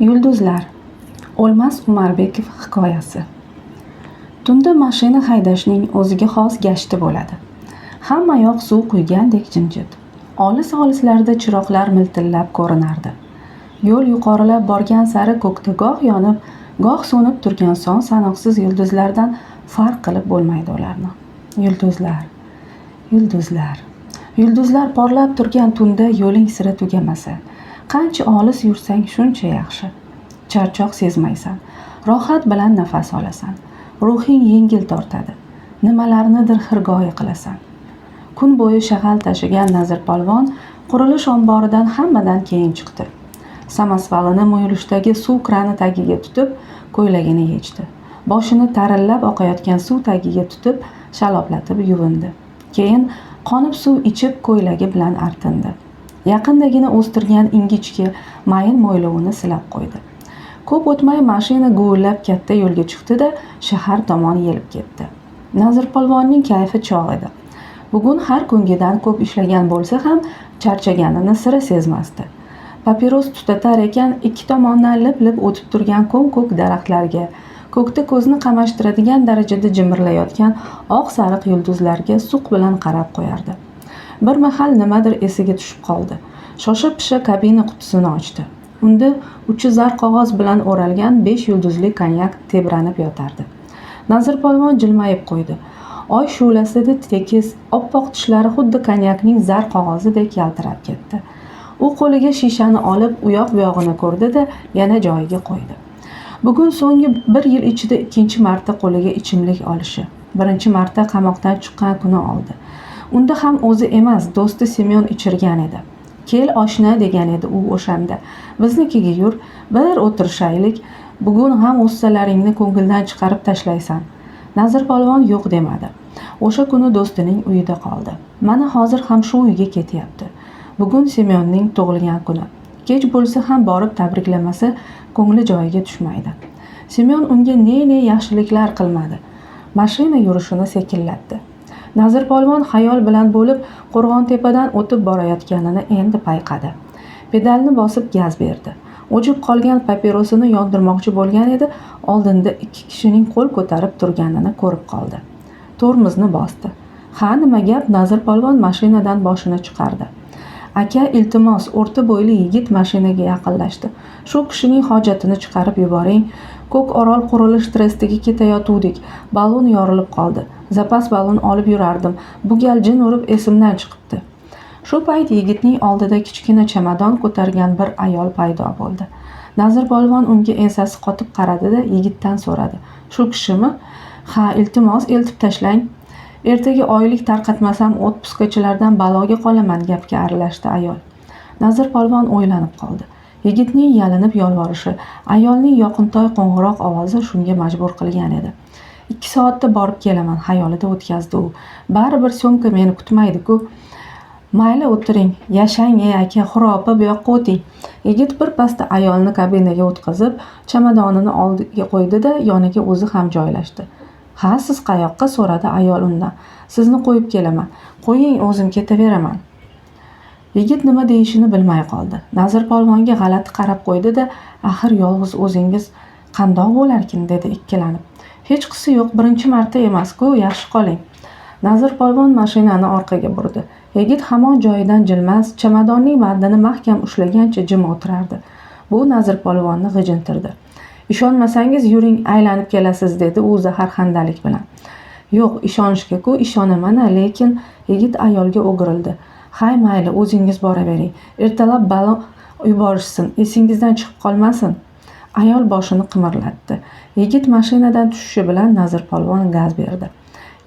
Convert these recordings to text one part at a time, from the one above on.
Yulduzlar. O'lmas Umarbekov hikoyasi. Tunda mashina haydashning o'ziga xos gashti bo'ladi. Hamma yoq suv quygandek jimjit. Olis-olislarda chiroqlar miltillab ko'rinardi. Yo'l yuqorilab borgan sari ko'kda goh yonib, goh so'nib turgan son sanoqsiz yulduzlardan farq qilib bo'lmaydi ularni. Yulduzlar. Yulduzlar. Yulduzlar porlab turgan tunda yo'ling sira tugamasa, qancha olis yursang shuncha yaxshi. Charchoq sezmaysan, rohat bilan nafas olasan, ruhing yengil tortadi, nimalarnidir xirgoyi qilasan. Kun bo'yi shag'al tashigan Nazir polvon qurilish omboridan hammadan keyin chiqdi. Samasvalini muyulishdagi suv krani tagiga tutib, ko'ylagini yechdi. Boshini tarillab oqayotgan suv tagiga tutib, shaloplatib yuvindi. Keyin qonib suv ichib ko'ylagi bilan artindi. Yaqindagina o'stirgan ingichka mayin mo'ylovini silab qo'ydi. Ko'p o'tmay mashina guvillab katta yo'lga chiqdi-da, shahar tomon yelib ketdi. Nazir polvonning kayfi chog' edi. Bugun har kungidan ko'p ishlagan bo'lsa ham charchaganini sira sezmasdi. Papiros tutatar ekan, ikki tomondan lip-lip o'tib turgan ko'm-ko'k daraxtlarga, ko'kda ko'zni qamashtiradigan darajada jimirlayotgan oq-sariq yulduzlarga suq bilan qarab qo'yardi. Bir mahal nimadir esiga tushib qoldi. Shosha-pisha kabina qutisini ochdi. Unda uchi zar qog'oz bilan o'ralgan 5 yulduzli konyak tebranib yotardi. Nazir polvon jilmayib qo'ydi. Oy shu'lasida tekis, oppoq tishlari xuddi konyakning zar qog'ozidek yaltirab ketdi. U qo'liga shishani olib, uyoq-buyog'ini ko'rdi-da, yana joyiga qo'ydi. Bugun so'nggi 1 yil ichida ikkinchi marta qo'liga ichimlik olishi. Birinchi marta qamoqdan chiqqan kuni oldi. Unda ham o'zi emas, do'sti Semyon ichirgan edi. Kel oshna degan edi u o'shanda. Biznikiga yur, bir o'tirishaylik. Bugun ham o'ssalaringni ko'ngildan chiqarib tashlaysan. Nazir polvon yo'q demadi. O'sha kuni do'stining uyida qoldi. Mana hozir ham shu uyga ketyapti. Bugun Semyonning tug'ilgan kuni. Kech bo'lsa ham borib tabriklamasa, ko'ngli joyiga tushmaydi. Semyon unga ne yaxshiliklar qilmadi. Mashina yurishini sekinlatdi. Nazir polvon xayol bilan bo'lib Qo'rg'ontepadan o'tib borayotganini endi payqadi. Pedalni bosib gaz berdi. O'chib qolgan papirosini yondirmoqchi bo'lgan edi, oldinda 2 kishining qo'l ko'tarib turganini ko'rib qoldi. Tormozni bosdi. Ha, nima gap? Nazir polvon mashinadan boshini chiqardi. Aka, iltimos, o'rta bo'yli yigit mashinaga yaqinlashdi. Shu kishining hojatini chiqarib yuboring. Ko'k Orol qurilish trestiga ketayotuvdik. Balon yorilib qoldi. Zapas balon olib yurardim. Bu gal jin urib esimdan chiqibdi. Shu payt yigitning oldida kichkina chamadon ko'targan bir ayol paydo bo'ldi. Nazir polvon unga ensasi qotib qaradi-da, yigitdan so'radi. Shu kishimi? Ha, iltimos, eltib tashlang. Ertaga oylik tarqatmasam otpuskachilardan baloga qolaman, gapga aralashdi ayol. Nazir polvon o'ylanib qoldi. Yigitning yalinib yolvorishi, ayolning yoqimtoy qo'ng'iroq ovozi shunga majbur qilgan edi. 2 soatda borib kelaman, xayolida o'tkazdi u. Baribir so'mka meni kutmaydi-ku. Mayli, o'tiring, yashang aka, xuropa, bu yoqqa o'ting. Yigit bir pasda ayolni kabinaga o'tkazib, chamadonini oldiga qo'ydi-da, yoniga o'zi ham joylashdi. Ha, siz qayoqqa? So'radi ayol undan. Sizni qo'yib kelaman. Qo'ying, o'zim ketaveraman. Yigit nima deyishini bilmay qoldi. Nazir polvonga g'alati qarab qo'ydi-da, axir yolg'iz o'zingiz qandoq bo'larkin, dedi ikkilanib. Hech qisi yo'q, birinchi marta emas-ku, yaxshi qoling. Nazir polvon mashinani orqaga burdi. Yigit hamon joyidan jilmas, chamadonning bandini mahkam ushlagancha jim o'tirardi. Bu Nazir polvonni g'ijintirdi. Ishonmasangiz yuring, aylanib kelasiz, dedi u zaharxandalik bilan. Yo'q, ishonishga-ku ishonaman, lekin yigit ayolga o'girildi. Hay, mayli, o'zingiz boravering. Ertalab balon yuborishsin, esingizdan chiqib qolmasin. Ayol boshini qimirlatdi. Yigit mashinadan tushishi bilan Nazir polvon gaz berdi.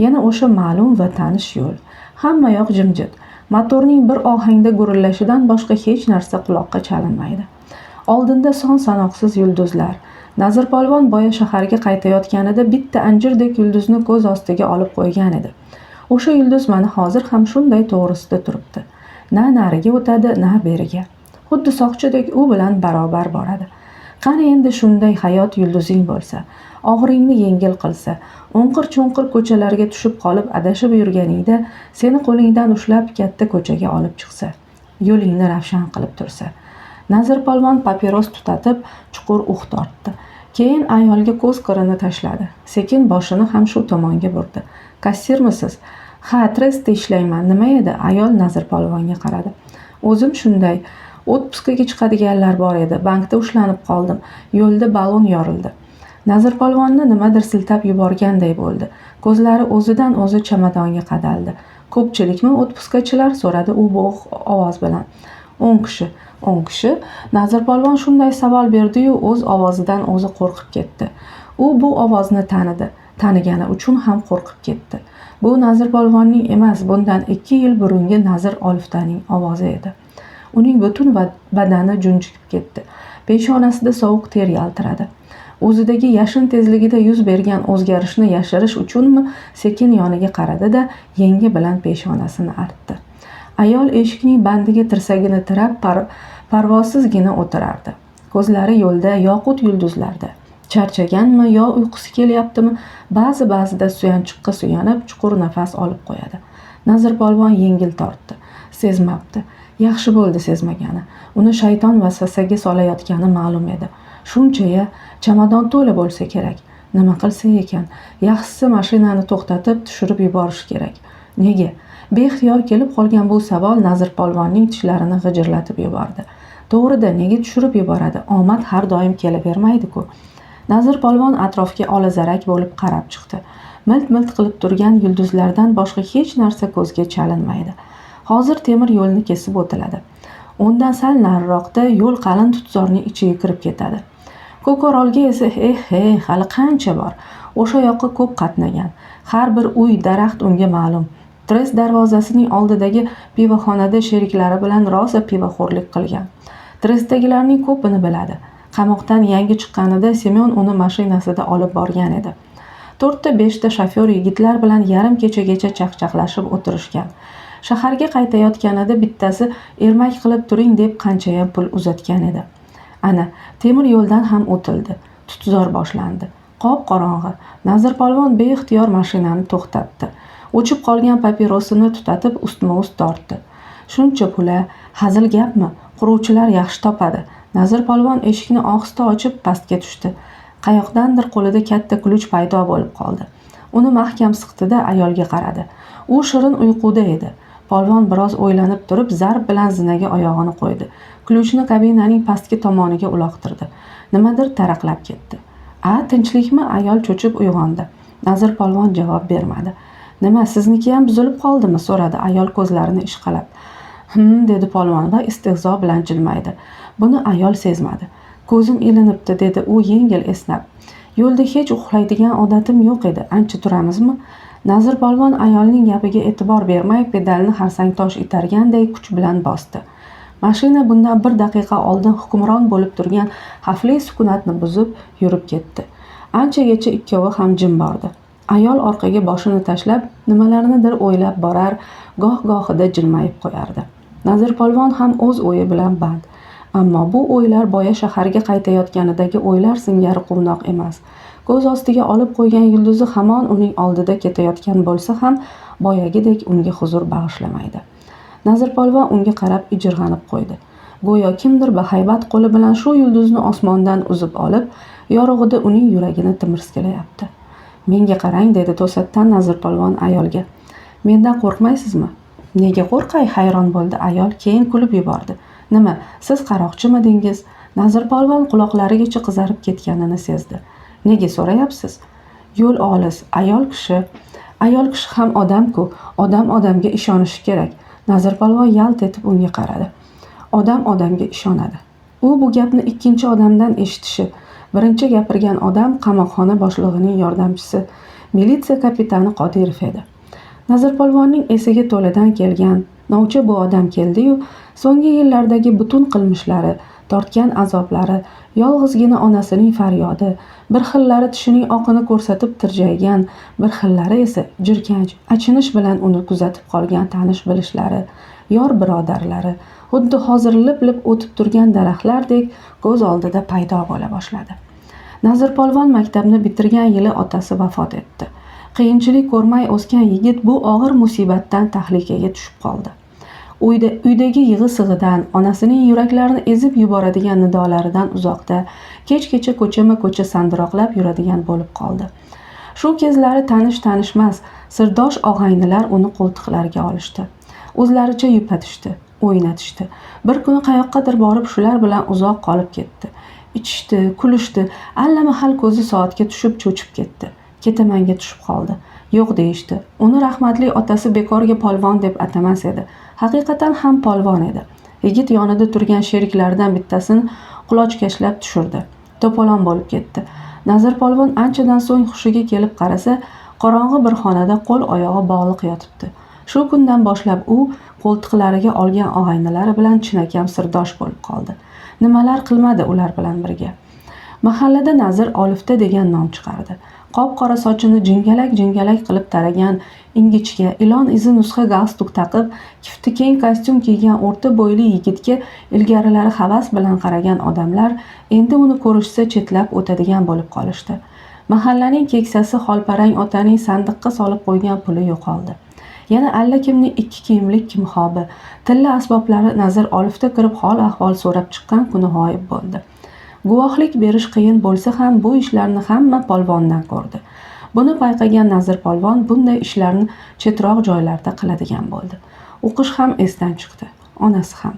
Yana o'sha ma'lum va tanish yo'l. Hamma yoq jimjit. Motorning bir ohangda gurillashidan boshqa hech narsa quloqqa chalinmaydi. Oldinda son sanoqsiz yulduzlar. Nazir polvon boya shaharga qaytayotganida bitta anjirdek yulduzni ko'z ostiga olib qo'ygan edi. O'sha yulduz mana hozir ham shunday to'g'risida turibdi. Na nariga o'tadi, na beriga. Xuddi soqchidek u bilan barobar boradi. Qani endi shunday hayot yulduzing bo'lsa, og'iringni yengil qilsa, o'nqir-cho'nqir ko'chalarga tushib qolib adashib yurganingda seni qo'lingdan ushlab katta ko'chaga olib chiqsa, yo'lingni ravshan qilib tursa. Nazir polvon papiros tutatib chuqur tortdi. Keyin ayolga ko'z qirini tashladi. Sekin boshini ham shu tomonga burdi. Kassirmisiz? Ha, trestda ishlayman. Nima edi? Ayol Nazir polvonga qaradi. O'zim shunday. Otpuskaga chiqadiganlar bor edi. Bankda ushlanib qoldim. Yo'lda ballon yorildi. Nazir polvonni nimadir siltab yuborganday bo'ldi. Ko'zlari o'zidan o'zi chamadonga qadaldi. Ko'pchilikmi otpuskachilar? So'radi u bo'g'iq ovoz bilan. 10 kishi. 10 kishi? Nazir polvon shunday savol berdi-yu, o'z ovozidan o'zi qo'rqib ketdi. U bu ovozni tanidi. Tanigani uchun ham qo'rqib ketdi. Bu Nazir polvonning emas, bundan 2 yil burungi Nazir Oliftaning ovozi edi. Uning butun badani junjikib ketdi. Peshonasida sovuq ter yaltiradi. O'zidagi yashin tezligida yuz bergan o'zgarishni yashirish uchunmi sekin yoniga qaradi-da, yengi bilan peshonasini artdi. Ayol eshikning bandiga tirsagini tirab parvozsizgina o'tirardi. Ko'zlari yo'lda, yoqut yulduzlarda. Charchaganmi yo uyqusi kelyaptimi? Ba'zida suyanchiqqa suyanib chuqur nafas olib qo'yadi. Nazir polvon yengil tortdi. Sezmabdi. Yaxshi bo'ldi sezmagani. Uni shayton vasvasaga solayotgani ma'lum edi. Shuncha-ya, chamadon to'la bo'lsa kerak. Nima qilsa ekan? Yaxshisi mashinani to'xtatib tushirib yuborish kerak. Nega? Beixtiyor kelib qolgan bu savol Nazir polvonning tishlarini g'ijirlatib yubordi. To'g'rida, nega tushirib yuboradi? Omad har doim kelavermaydi-ku. Nazir polvon atrofga olazarak bo'lib qarab chiqdi. Milt-milt qilib turgan yulduzlardan boshqa hech narsa ko'zga chalinmaydi. Hozir temir yo'lni kesib o'tiladi. Undan sal nariroqda yo'l qalin tutzorning ichiga kirib ketadi. Ko'korolga esa hali qancha bor. O'sha yoqqa ko'p qatnagan. Har bir uy, daraxt unga ma'lum. Trest darvozasining oldidagi pivoxonada sheriklari bilan rosa pivoxo'rlik qilgan. Trestdagilarning ko'pini biladi. Qamoqdan yangi chiqqanida Semyon uni mashinasida olib borgan edi. 4-5 ta shofyor yigitlar bilan yarim kechagacha chaqchaqlashib o'tirishgan. Shaharga qaytayotganida bittasi ermak qilib turing deb qanchayam pul uzatgan edi. Ana, temir yo'ldan ham o'tildi. Tutzor boshlandi. Qop-qorong'i. Nazir polvon beixtiyor mashinani to'xtatdi. O'chib qolgan papirosini tutatib ustma-ust tortdi. Shuncha pula, hazil gapmi? Quruvchilar yaxshi topadi. Nazir polvon eshikni ohista ochib pastga tushdi. Qayoqdandir qo'lida katta ключ paydo bo'lib qoldi. Uni mahkam siqdi-da ayolga qaradi. U shirin uyquda edi. Polvon biroz o'ylanib turib, zarb bilan zinaga oyog'ini qo'ydi. Ключni kabinaning pastki tomoniga uloqtirdi. Nimadir taraqlab ketdi. Tinchlikmi? Ayol cho'chib uyg'ondi. Nazir polvon javob bermadi. Nima, sizniki ham buzilib qoldimi? So'radi ayol ko'zlarini ishqalab. Dedi polvon va istehzo bilan jilmaydi. Buni ayol sezmadi. Ko'zim ilinibdi, dedi u yengil esnab. Yo'lda hech uxlaydigan odatim yo'q edi. Ancha turamizmi? Nazir polvon ayolning gapiga e'tibor bermay pedalni harsangtosh itarganday kuch bilan bosdi. Mashina bundan 1 daqiqa oldin hukmron bo'lib turgan xavfli sukunatni buzib yurib ketdi. Anchagacha ikkovi ham jim bordi. Ayol orqaga boshini tashlab nimalarnidir o'ylab borar, goh-gohida jilmayib qo'yardi. Nazir polvon ham o'z o'yi bilan band. Ammo bu o'ylar boya shaharga qaytayotganidagi o'ylar singari quvnoq emas. Ko'z ostiga olib qo'ygan yulduzi hamon uning oldida ketayotgan bo'lsa ham boyagidek unga huzur bag'ishlamaydi. Nazir polvon unga qarab ijirg'anib qo'ydi. Go'yo kimdir bahaybat qo'li bilan shu yulduzni osmondan uzib olib, yorug'ida uning yuragini timirskilayapti. Menga qarang, dedi to'satdan Nazir polvon ayolga. Mendan qo'rqmaysizmi? Nega qo'rqay? Hayron bo'ldi ayol, keyin kulib yubordi. Nima, siz qaroqchimidingiz? Nazir polvon quloqlarigacha qizarib ketganini sezdi. Nega so'rayapsiz? Yo'l olis, ayol kishi ham odam-ku, odam odamga ishonishi kerak. Nazir polvon yalt etib unga qaradi. Odam odamga ishonadi. U bu gapni ikkinchi odamdan eshitishi. Birinchi gapirgan odam qamoqxona boshlig'ining yordamchisi, militsiya kapitani Qodirov edi. Nazir polvonning esiga to'ladan kelgan novcha bu odam keldi-yu, so'nggi yillardagi butun qilmishlari, tortgan azoblari, yolg'izgina onasining faryodi, bir xillari tishining oqini ko'rsatib tirjaygan, bir xillari esa jirkanch, achinish bilan uni kuzatib qolgan tanish bilishlari, yor birodarlari, xuddi hozir lip-lip o'tib turgan daraxtlardek ko'z oldida paydo bo'la boshladi. Nazir polvon maktabni bitirgan yili otasi vafot etdi. Qiyinchilik ko'rmay o'sgan yigit bu og'ir musibatdan tahlikaga tushib qoldi. uydagi yig'i-sig'idan, onasining yuraklarni ezib yuboradigan nidolaridan uzoqda, kech-kecha ko'chama-ko'cha sandiroqlab yuradigan bo'lib qoldi. Shu kezlari tanish-tanishmas sirdosh og'aynilar uni qo'ltiqlariga olishdi. O'zlaricha yupatishdi, o'ynatishdi. Bir kuni qayoqqadir borib shular bilan uzoq qolib ketdi. Ichishdi, kulishdi, allamahal ko'zi soatga tushib cho'chib ketdi. Ketamanga tushib qoldi. Yo'q deyishdi. Uni rahmatli otasi bekorga polvon deb atamas edi. Haqiqatan ham polvon edi. Yigit yonida turgan sheriklaridan bittasini qulochkashlab tushirdi. To'polon bo'lib ketdi. Nazir polvon anchadan so'ng hushiga kelib qarasa, qorong'i bir xonada qo'l oyog'i bog'liq yotibdi. Shu kundan boshlab u qo'ltiqlariga olgan og'aynilari bilan chinakam sirdosh bo'lib qoldi. Nimalar qilmadi ular bilan birga. Mahallada Nazir Olifta degan nom chiqardi. Qop-qora sochini jingalak-jingalak qilib taragan, ingichka, ilon izi nusxa galstuk taqib, kifti keng kostyum kiygan o'rta bo'yli yigitga ilgarilari havas bilan qaragan odamlar endi uni ko'rishsa chetlab o'tadigan bo'lib qolishdi. Mahallaning keksasi xolparang otaning sandiqqa solib qo'ygan puli yo'qoldi. Yana allakimning 2 kiyimlik kimxobi, tilla asboblari Nazir Olifta kirib hol-ahvol so'rab chiqqan kuni g'oyib bo'ldi. Guvohlik berish qiyin bo'lsa ham bu ishlarni hamma polvondan ko'rdi. Buni payqagan Nazir polvon bunday ishlarni chetroq joylarda qiladigan bo'ldi. O'qish ham esdan chiqdi, onasi ham.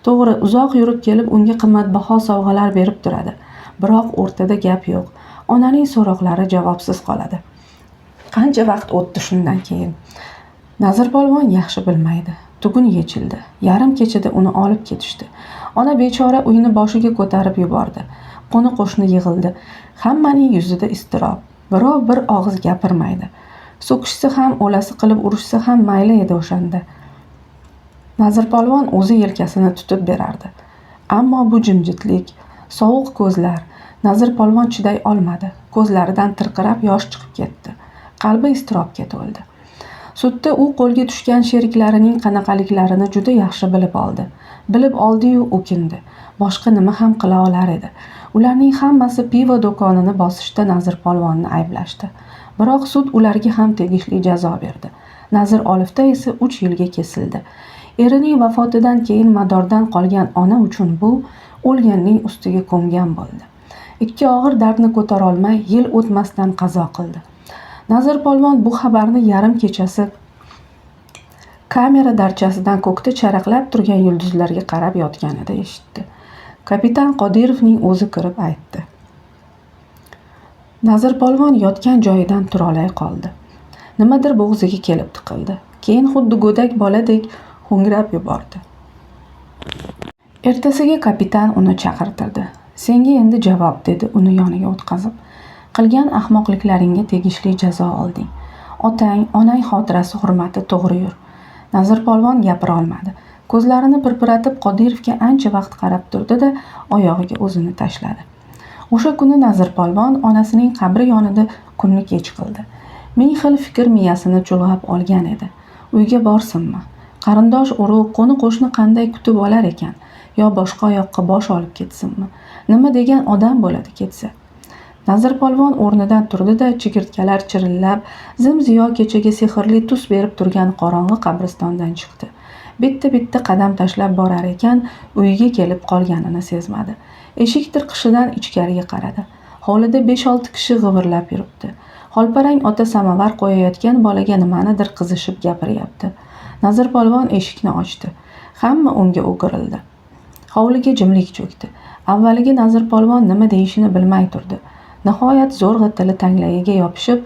To'g'ri, uzoq yurib kelib unga qimmatbaho sovg'alar berib turadi. Biroq o'rtada gap yo'q. Onaning so'roqlari javobsiz qoladi. Qancha vaqt o'tdi shundan keyin? Nazir polvon yaxshi bilmaydi. Tugun yechildi. Yarim kechada uni olib ketishdi. Ona bechora uyni boshiga ko'tarib yubordi. Qo'ni-qo'shni yig'ildi. Hammaning yuzida iztirob. Birov bir og'iz gapirmaydi. So'kishsa ham, o'lasi qilib urishsa ham mayli edi o'shanda. Nazir polvon o'zi yelkasini tutib berardi. Ammo bu jimjitlik, sovuq ko'zlar Nazir polvon chiday olmadi. Ko'zlaridan tirqirab yosh chiqib ketdi. Qalbi iztirobga to'ldi. Sudda u qo'lga tushgan sheriklarining qanaqaliklarini juda yaxshi bilib oldi. Bilib oldi-yu o'kindi. Boshqa nima ham qila olar edi. Ularning hammasi pivo do'konini bosishda Nazir polvonni ayblashdi. Biroq sud ularga ham tegishli jazo berdi. Nazir Olifta esa 3 yilga kesildi. Erining vafotidan keyin madordan qolgan ona uchun bu o'lganning ustiga ko'mgan bo'ldi. Ikki og'ir dardni ko'tara olmay yil o'tmasdan qazo qildi. Nazir polvon bu xabarni yarim kechasi kamera darchasidan ko'kda charaqlab turgan yulduzlarga qarab yotganida eshitdi. Kapitan Qodirovning o'zi kirib aytdi. Nazir polvon yotgan joyidan tura olmay qoldi. Nimadir bo'g'ziga kelib tiqildi. Keyin xuddi go'dak boladek ho'ngrab yubordi. Ertasiga kapitan uni chaqirtirdi. Senga endi javob, dedi uni yoniga o'tqazib. Qilgan ahmoqliklaringga tegishli jazo olding. Otang, onang xotirasi hurmati to'g'ri yur. Nazir polvon gapira olmadi. Ko'zlarini pirpiratib Qodirovga ancha vaqt qarab turdi-da, oyog'iga o'zini tashladi. O'sha kuni Nazir polvon onasining qabri yonida kunni kech qildi. Ming xil fikr miyasini chulg'ab olgan edi. Uyga borsinmi? Qarindosh urug', qo'ni-qo'shni qanday kutib olar ekan? Yo boshqa yoqqa bosh olib ketsinmi? Nima degan odam bo'ladi ketsa? Nazir polvon o'rnidan turdi-da, chigirtkalar chirillab, zim-ziyo kechaga sehrli tus berib turgan qorong'i qabristondan chiqdi. Bitta-bitta qadam tashlab borar ekan, uyiga kelib qolganini sezmadi. Eshik tirqishidan ichkariga qaradi. Hovlida 5-6 kishi g'ivirlab yuribdi. Xolparang ota samovar qo'yayotgan bolaga nimanidir qizishib gapiryapti. Nazir polvon eshikni ochdi. Hamma unga o'girildi. Hovliga jimlik cho'kdi. Avvaliga Nazir polvon nima deyishini bilmay turdi. Nihoyat zo'rg'a tili tanglayiga yopishib,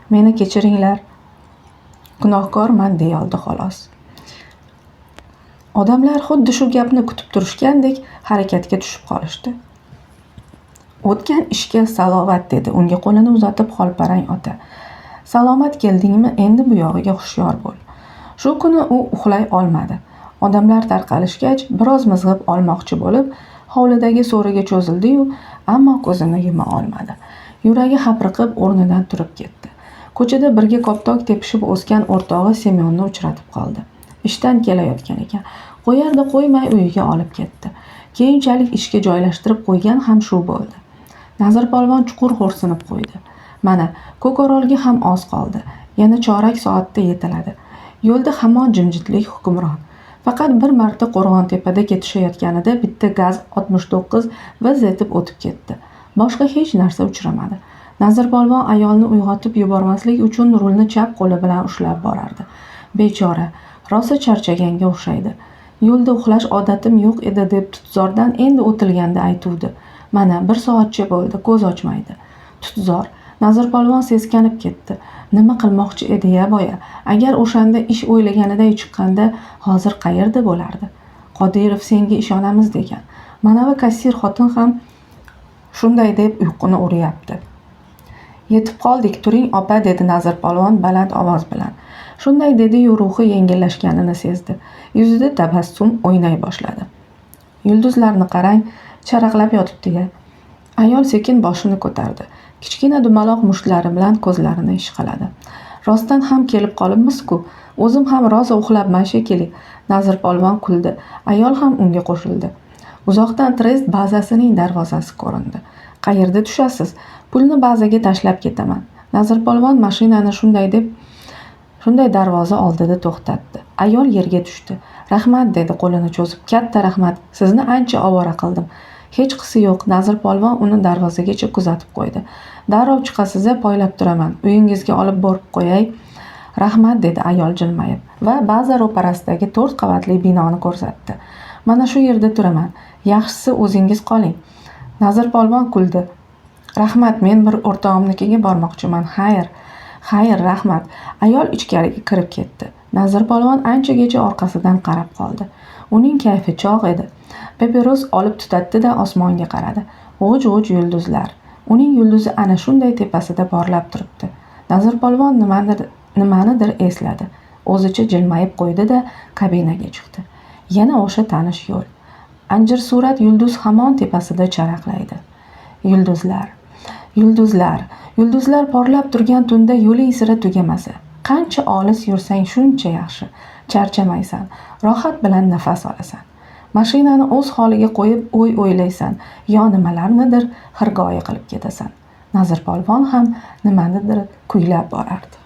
meni kechiringlar, gunohkorman deya oldi xolos. Odamlar xuddi shu gapni kutib turishgandek harakatga tushib qolishdi. O'tgan ishga salovat, dedi unga qo'lini uzatib Xolparang ota. Salomat keldingmi? Endi bu yog'iga hushyor bo'l. Shu kuni u uxlay olmadi. Odamlar tarqalishgach, biroz mizg'ib olmoqchi bo'lib, hovlidagi so'riga cho'zildi-yu, ammo ko'zini yuma olmadi. Yuragi hapriqib o'rnidan turib ketdi. Ko'chada birga koptok tepishib o'sgan o'rtog'i Semyonni uchratib qoldi. Ishdan kelayotgan ekan. Qo'yarda qo'ymay uyiga olib ketdi. Keyinchalik ishga joylashtirib qo'ygan ham shu bo'ldi. Nazir polvon chuqur xo'rsinib qo'ydi. Mana, Ko'korolga ham oz qoldi. Yana chorak soatda yetiladi. Yo'lda hamon jimjitlik hukmron. Faqat bir marta Qo'rg'ontepada ketishayotganida bitta gaz 69 vz etib o'tib ketdi. Boshqa hech narsa uchramadi. Nazirpolvon ayolni uyg'otib yubormaslik uchun rulni chap qo'li bilan ushlab borardi. Bechora, rosa charchaganga o'xshaydi. Yo'lda uxlash odatim yo'q edi deb tutzordan endi o'tilganda aytuvdi. Mana 1 soatcha bo'ldi, ko'z ochmaydi. Tutzor, Nazirpolvon seskanib ketdi. Nima qilmoqchi edi-ya boya? Agar o'shanda ish o'ylaganiday chiqqanda hozir qayerda bo'lardi? Qodirov senga ishonamiz degan. Manavi kassir xotin ham shunday deb uyquni uryapti. Yetib qoldik, turing opa, dedi Nazirpolvon baland ovoz bilan. Shunday dedi-yu ruhi yengillashganini sezdi. Yuzida tabassum o'ynay boshladi. Yulduzlarni qarang, charaqlab yotibdi-ya. Ayol sekin boshini ko'tardi. Kichkina dumaloq mushtlari bilan ko'zlarini ishqaladi. Rostdan ham kelib qolibmiz-ku. O'zim ham rosa uxlabman shekilli. Nazirpolvon kuldi. Ayol ham unga qo'shildi. Uzoqdan trest bazasining darvozasi ko'rindi. Qayerda tushasiz? Pulni bazaga tashlab ketaman. Nazirpolvon mashinani shunday darvoza oldida to'xtatdi. Ayol yerga tushdi. Rahmat, dedi qo'lini cho'zib. Katta rahmat. Sizni ancha ovora qildim. Hech qisi yo'q. Nazirpolvon uni darvozagacha kuzatib qo'ydi. Darrov chiqasiz, poylab turaman. Uyingizga olib borib qo'yay. Rahmat, dedi ayol jilmayib va baza ro'parasidagi 4 qavatli binoni ko'rsatdi. Mana shu yerda turaman. Yaxshisi o'zingiz qoling. Nazirpolvon kuldi. Rahmat, men bir o'rtog'imnikiga bormoqchiman. Xayr, rahmat. Ayol ichkariga kirib ketdi. Nazirpolvon anchagacha orqasidan qarab qoldi. Uning kayfi chog' edi. Papiros olib tutatdi-da osmonga qaradi. G'uj-g'uj yulduzlar. Uning yulduzi ana shunday tepasida porlab turibdi. Nazirpolvon nimanidir esladi. O'zicha jilmayib qo'ydi-da kabinaga chiqdi. Yana o'sha tanish yo'l. Anjir surat yulduz hamon tepasida charaqlaydi. Yulduzlar porlab turgan tunda yo'ling sira tugamasa. Qancha olis yursang shuncha yaxshi. Charchamaysan, rohat bilan nafas olasan. Mashinani o'z holiga qo'yib o'ylaysan, yo nimalarnidir xirgoyi qilib ketasan. Nazirpolvon ham nimanidir kuylab borardi.